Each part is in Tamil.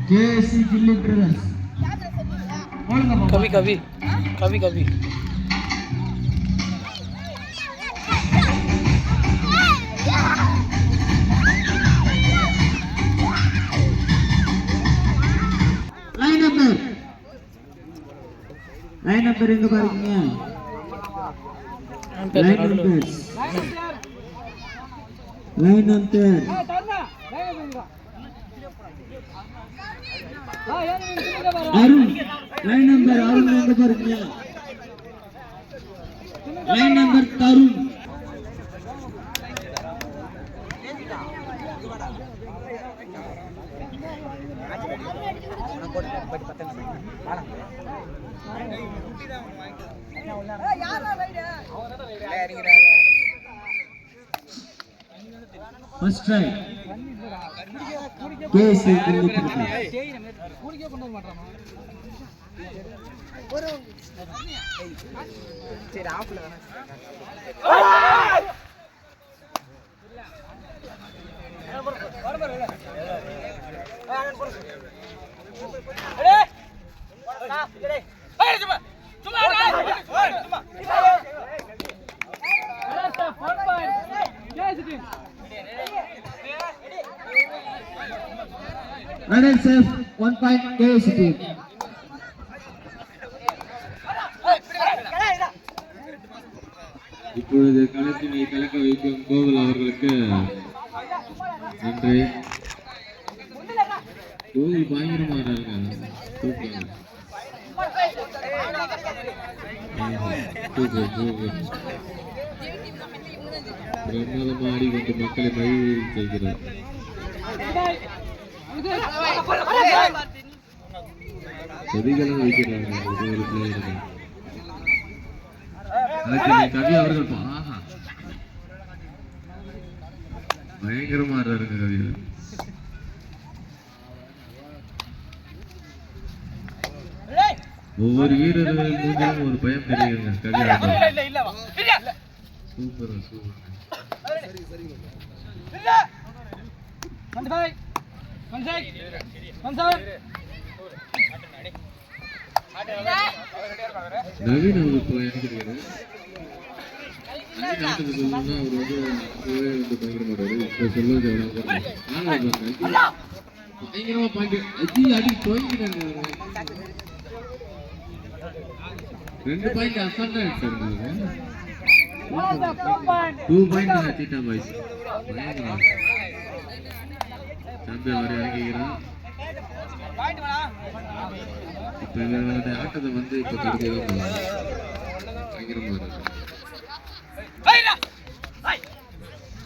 JC Gilly Brothers. कभी कभी कभी कभी லைன் நம்பர் எங்க பாருங்க line number Arun line number Arun எங்க பாருங்க line number Tarun First try. KC Runner safe 1 point KC team. இப்பொழுது களத்தினை கலக்க வைக்கும் கோகுல் அவர்களுக்கு நன்றி. கோகுல் பயங்கரமாக பிரமாதமாக ஆடிக்கொண்டு மக்களை மகிழ்ச்சி செய்கிறார். கொதிகளும் வைக்கிறார்கள் ஒரு பிளேயர்கள். கவி அவர்கள் பயங்கரமா இருக்காருங்க கவிகள். ஒவ்வொரு வீரர்கள் மூஞ்சிலும் ஒரு பயம் தெரியுங்க கவி. Super super. நவீன் அவர் இப்போ எனக்கு தெரியாது. நாட்டுக்கு சொல்லணும்னா அவர் வந்து பயங்கர மாட்டாரு. இப்போ சொல்லுவது பயங்கரமா பாயிண்ட் அடி அடி துவங்கினாங்க. 2 பாயிண்ட் அசால்ட்டா எடுத்தாரு. 2 பாயிண்ட் அடிச்சிட்டா பாய்ஸ். பயங்கரமா தம்பி அவர் இறங்கிக்கிறான். இப்ப இவர்களுடைய ஆட்டத்தை வந்து இப்ப தடுக்கதான் பயங்கரமா இருக்கு.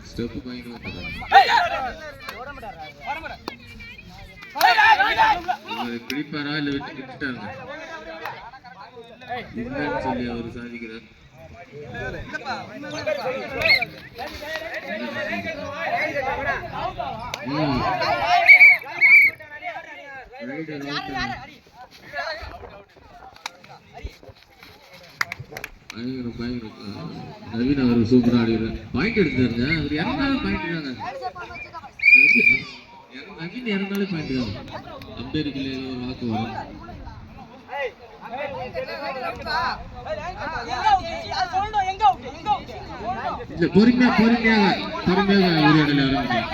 ஸ்டெப் பயங்கரமா பிடிப்பாரா இல்ல விட்டுட்டாங்க இல்லன்னு சொல்லி அவர் சாதிக்கிறார். நவீன் அவர் சூப்பரா ஆடுகிறார். பாயிண்ட் எடுத்தாருங்க. அவர் இறந்தாலும் பாயிண்ட் தாங்க. நவீன் இறந்தாலும் பாயிண்ட் தாங்க. அம்பேருக்கு ஒரு வாக்கு வரும். பொறுமையா பொறுமையாக பொறுமையாக ஒரு இடத்துல ஆரம்பிக்கும்.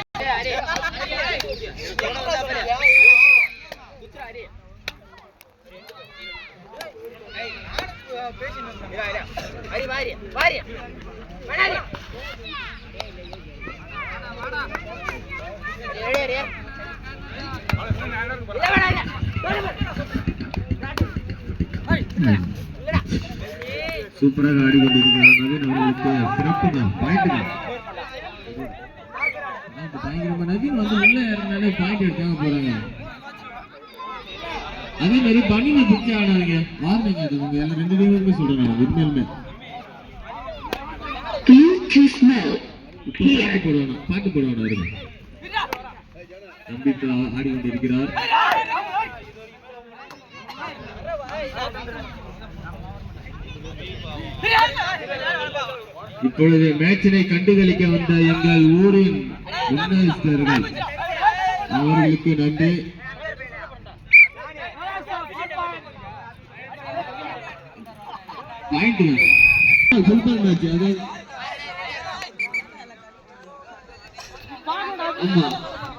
சூப்பராக ஆடிக்கொண்டிருக்கிறார் நவீன் அவர்களுக்கு சிறப்பு தான். பாயிண்ட் தான் பயங்கரமா. நவீன் வந்து உள்ள இருந்தாலே பாயிண்ட் எடுத்தாங்க போறாங்க. அதே மாதிரி பண்ணிங்க பிடிச்சி ஆடாதீங்க. வார்னிங்க அது உங்க எல்லாம் 2 டீமுமே சொல்றேன் நான் உண்மையிலுமே. பாட்டு போடுவானா இருங்க. நம்பிக்கை ஆடிக்கொண்டிருக்கிறார். இப்பொழுது மேட்சினை கண்டுகளிக்க வந்த எங்கள் ஊரின் விண்ணேஸ்வரர்கள் அவர்களுக்கு நன்றி. Super match. அதாவது ஆமா,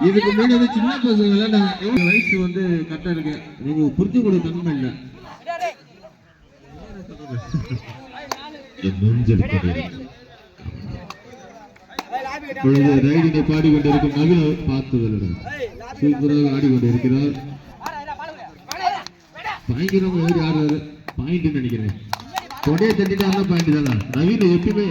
இதுக்கு முன்னாடி வந்து சின்ன பசங்க விளையாண்டாங்க. வயசு வந்து கரெக்டா இருக்கு, நீங்க புரிஞ்சு கூட தன்மை இல்லை. இப்பொழுது ரைடினை பாடிக்கொண்டிருக்கும் நவீன பார்த்து விளையாடும் சூப்பராக ஆடிக்கொண்டிருக்கிறார். பயங்கரமா ஏறி ஆடுறாரு. பாயிண்ட் நினைக்கிறேன், கொடையை தட்டிட்டாங்க. பாயிண்ட் தானே நவீன எப்பயுமே